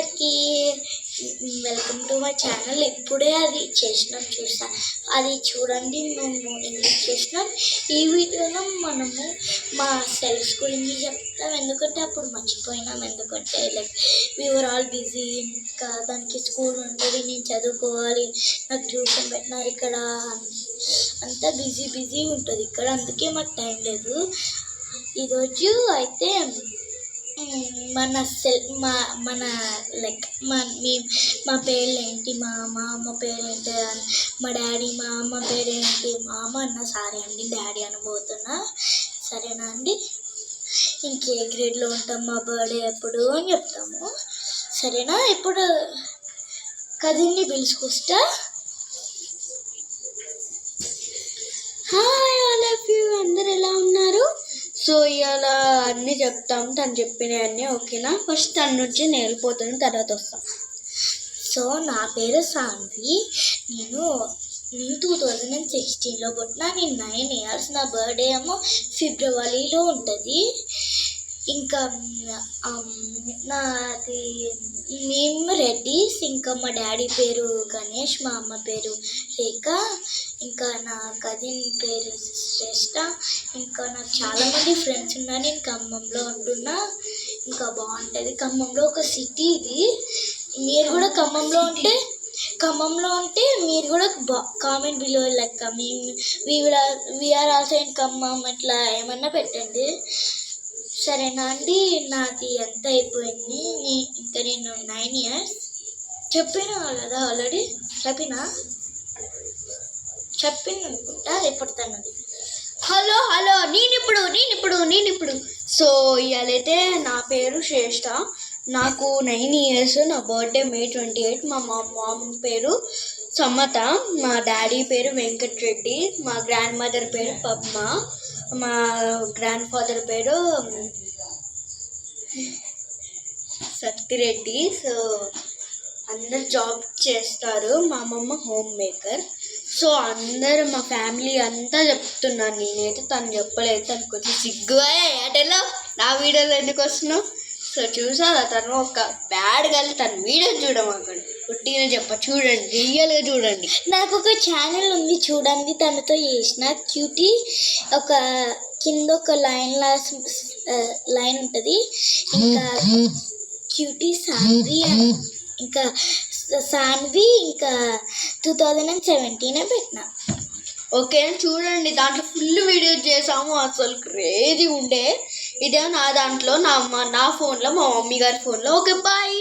అందరికీ welcome to my channel. ఇప్పుడే అది చేసినాం చూసా, అది చూడండి. మేము ఇంగ్లీష్ చేసినాం. ఈ వీడియోలో మనము మా సెల్ఫ్స్ గురించి చెప్తాం, ఎందుకంటే అప్పుడు మర్చిపోయినాం. ఎందుకంటే లైక్ వీఆర్ ఆల్ బిజీ. ఇంకా దానికి స్కూల్ ఉంటుంది, నేను చదువుకోవాలి, నాకు ట్యూషన్ పెట్టినారు ఇక్కడ, అంతా బిజీ ఉంటుంది ఇక్కడ, అందుకే మాకు టైం లేదు. ఈరోజు అయితే మన లైక్ మా పేర్లు ఏంటి, మా అమ్మ పేరు ఏంటి, మా డాడీ మా అమ్మ పేరు ఏంటి, మా అమ్మ అన్న సారీ అండి డాడీ అనబోతున్నా, సరేనా అండి. ఇంకే గ్రేడ్లో ఉంటాం, మా బర్త్డే ఎప్పుడు అని చెప్తాము, సరేనా. ఇప్పుడు కజిన్ని పిలుచుకొస్తా. హాయ్ ఆల్ ఆఫ్ యూ, అందరు ఎలా ఉన్నారు? సో ఇవాళ అన్నీ చెప్తాము, తను చెప్పినవి అన్నీ, ఓకేనా. ఫస్ట్ తన నుంచి నేను వెళ్ళిపోతాను, తర్వాత వస్తాను. సో నా పేరు సాన్వి. నేను 2016లో పుట్టినా. నేను 9 years. నా బర్త్డే ఏమో ఫిబ్రవరిలో ఉంటుంది. ఇంకా నాది మేము రెడ్డీస్. ఇంకా మా డాడీ పేరు గణేష్, మా అమ్మ పేరు రేఖ, ఇంకా నా కజిన్ పేరు శ్రేష్ఠ. ఇంకా నాకు చాలామంది ఫ్రెండ్స్ ఉన్నారు. నేను ఖమ్మంలో ఉంటున్నా. ఇంకా బాగుంటుంది ఖమ్మంలో, ఒక సిటీ ఇది. మీరు కూడా ఖమ్మంలో ఉంటే మీరు కూడా comment below like we are also in Khammam అట్లా ఏమన్నా పెట్టండి, సరేనా అండి. నాది ఎంత అయిపోయింది, ఇంకా నేను 9 years చెప్పినా కదా ఆల్రెడీ, చెప్పిన అనుకుంటా రేపడుతున్నది. హలో నేను ఇప్పుడు సో ఇవాళైతే నా పేరు శ్రేష్ఠ, నాకు 9 years, నా బర్త్డే May 28. మా మామ్ పేరు సమత, మా డాడీ పేరు వెంకట్ రెడ్డి, మా గ్రాండ్ మదర్ పేరు పద్మ, మా గ్రాండ్ ఫాదర్ పేరు సత్తిరెడ్డి. సో అందరు జాబ్ చేస్తారు, మా అమ్మమ్మ హోమ్ మేకర్. సో అందరు మా ఫ్యామిలీ అంతా చెప్తున్నాను, నేనైతే తను చెప్పలేదు, తను కొంచెం సిగ్గు అటెలా నా వీడియోలో ఎందుకు వస్తున్నావు. సో చూసారా, తను ఒక బ్యాడ్ గర్ల్, తన వీడియో చూడమాకండి, పుట్టిన చూడండి, రియల్గా చూడండి. నాకు ఒక ఛానల్ ఉంది చూడండి, తనతో చేసిన క్యూటీ. ఒక కింద ఒక లైన్ ఉంటుంది, ఇంకా క్యూటీ సాన్వి, ఇంకా సాన్వి, ఇంకా 2017 పెట్టిన, ఓకే చూడండి. దాంట్లో ఫుల్ వీడియోస్ చేసాము, అసలు క్రేజీ ఉండే. ఇదే నా దాంట్లో నా ఫోన్లో, మా మమ్మీ గారి ఫోన్లో. Okay bye.